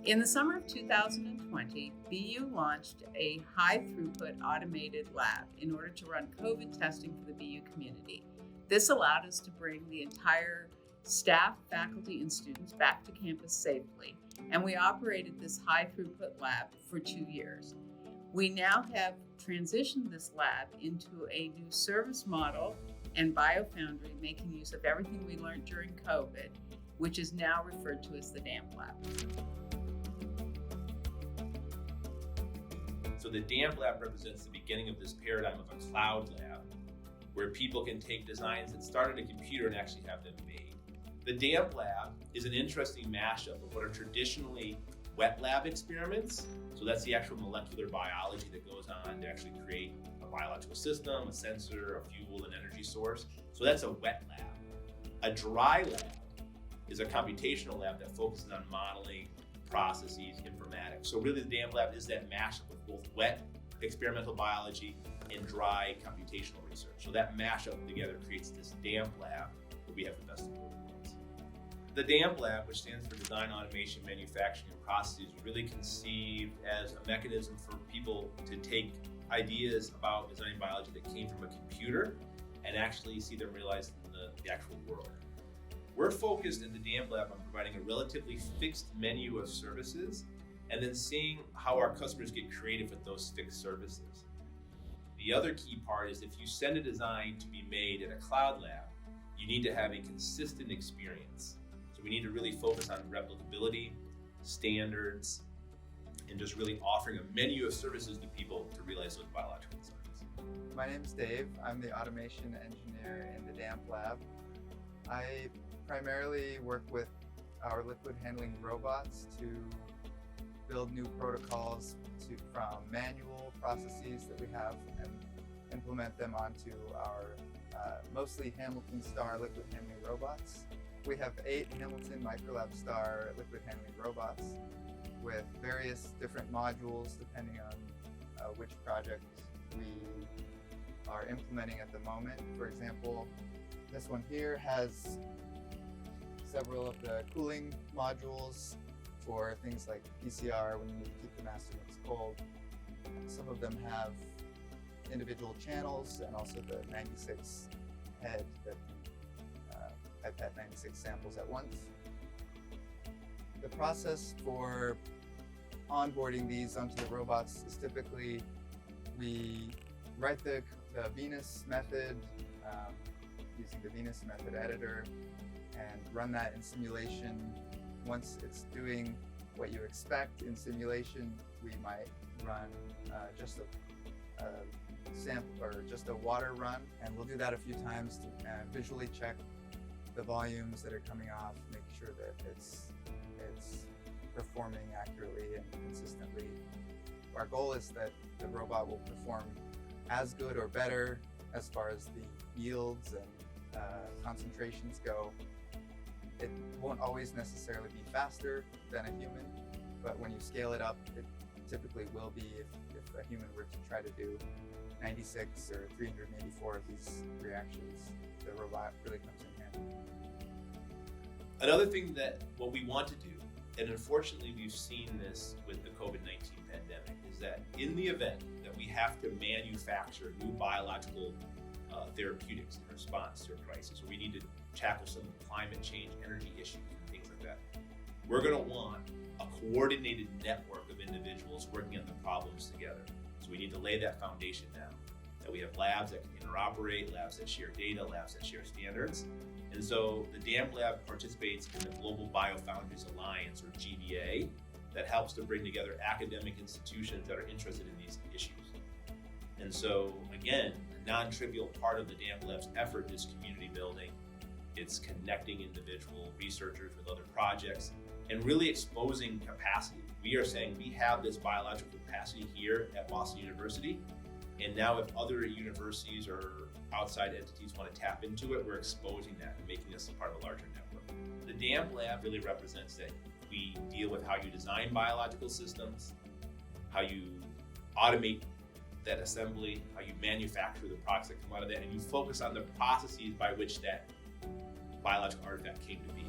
In the summer of 2020, BU launched a high-throughput automated lab in order to run COVID testing for the BU community. This allowed us to bring the entire staff, faculty, and students back to campus safely, and we operated this high-throughput lab for 2 years. We now have transitioned this lab into a new service model and BioFoundry, making use of everything we learned during COVID, which is now referred to as the DAMP Lab. So the DAMP Lab represents the beginning of this paradigm of a cloud lab where people can take designs that start on a computer and actually have them made. The DAMP Lab is an interesting mashup of what are traditionally wet lab experiments. So that's the actual molecular biology that goes on to actually create a biological system, a sensor, a fuel, an energy source. So that's a wet lab. A dry lab is a computational lab that focuses on modeling, processes, informatics. So really the DAMP Lab is that mashup of both wet experimental biology and dry computational research. So that mashup together creates this DAMP Lab where we have the best of both worlds. The DAMP Lab, which stands for Design, Automation, Manufacturing, and Processes, was really conceived as a mechanism for people to take ideas about designing biology that came from a computer and actually see them realized in the actual world. We're focused in the DAMP Lab on providing a relatively fixed menu of services and then seeing how our customers get creative with those fixed services. The other key part is if you send a design to be made in a cloud lab, you need to have a consistent experience. So we need to really focus on replicability, standards, and just really offering a menu of services to people to realize those biological designs. My name is Dave. I'm the automation engineer in the DAMP Lab. I primarily work with our liquid handling robots to build new protocols from manual processes that we have and implement them onto our mostly Hamilton Star liquid handling robots. We have 8 Hamilton Microlab Star liquid handling robots with various different modules depending on which project we are implementing at the moment. For example, this one here has several of the cooling modules for things like PCR when you need to keep the master mix cold. Some of them have individual channels and also the 96 head that pipette 96 samples at once. The process for onboarding these onto the robots is typically we write the Venus method using the Venus method editor and run that in simulation. Once it's doing what you expect in simulation, we might run just a sample or just a water run, and we'll do that a few times to visually check the volumes that are coming off, making sure that it's performing accurately and consistently. Our goal is that the robot will perform as good or better as far as the yields and concentrations go. It won't always necessarily be faster than a human, but when you scale it up, it typically will be if a human were to try to do 96 or 384 of these reactions, the robot really comes in handy. Another thing that what we want to do, and unfortunately we've seen this with the COVID-19 pandemic, is that in the event that we have to manufacture new biological therapeutics in response to a crisis, or we need to tackle some of the climate change, energy issues, and things like that, we're going to want a coordinated network of individuals working on the problems together. So we need to lay that foundation down, that we have labs that can interoperate, labs that share data, labs that share standards. And so the DAMP Lab participates in the Global BioFoundries Alliance, or GBA, that helps to bring together academic institutions that are interested in these issues. And so, again, a non-trivial part of the DAMP Lab's effort is community building. It's connecting individual researchers with other projects and really exposing capacity. We are saying we have this biological capacity here at Boston University, and now if other universities or outside entities want to tap into it, we're exposing that and making us a part of a larger network. The DAMP Lab really represents that we deal with how you design biological systems, how you automate that assembly, how you manufacture the products that come out of that, and you focus on the processes by which that biological artifact came to be.